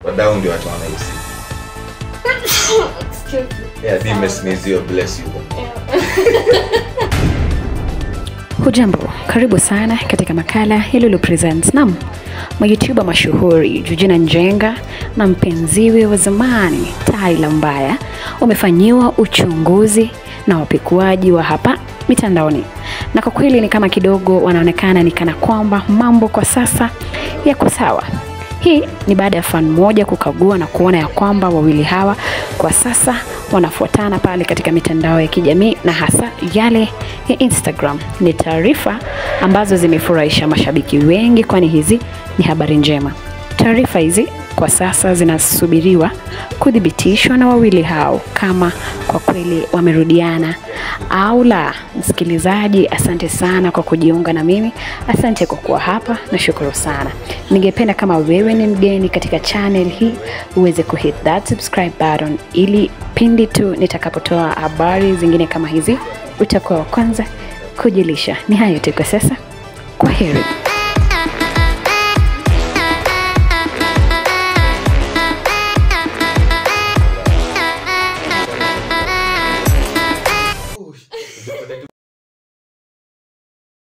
Wadau ndio watu wanahisi. Yeah, Dime sneeze, bless you. Hujambo, karibu sana katika makala ya Lulu Presents. Naam, YouTuber mashuhuri Georgina Njenga na mpenziwe wa zamani Tyler Mbaya wamefanyiwa uchunguzi na wapekuaji wa hapa mitandaoni. Na kwa kweli ni kama kidogo wanaonekana ni kana kwamba mambo kwa sasa yako sawa. Hii ni baada ya fan moja kukagua na kuona ya kwamba wawili hawa kwa sasa wanafuatana pale katika mitandao ya kijamii na hasa yale ya Instagram. Ni taarifa ambazo zimefurahisha mashabiki wengi, kwani hizi ni habari njema. Taarifa hizi kwa sasa zinasubiriwa kuthibitishwa na wawili hao kama kwa kweli wamerudiana au la. Msikilizaji, asante sana kwa kujiunga na mimi. Asante kwa kuwa hapa na shukuru sana. Ningependa kama wewe ni mgeni katika channel hii uweze kuhit that subscribe button ili pindi tu nitakapotoa habari zingine kama hizi utakuwa wa kwanza kujilisha. Ni hayo tu kwa sasa. Kwaheri.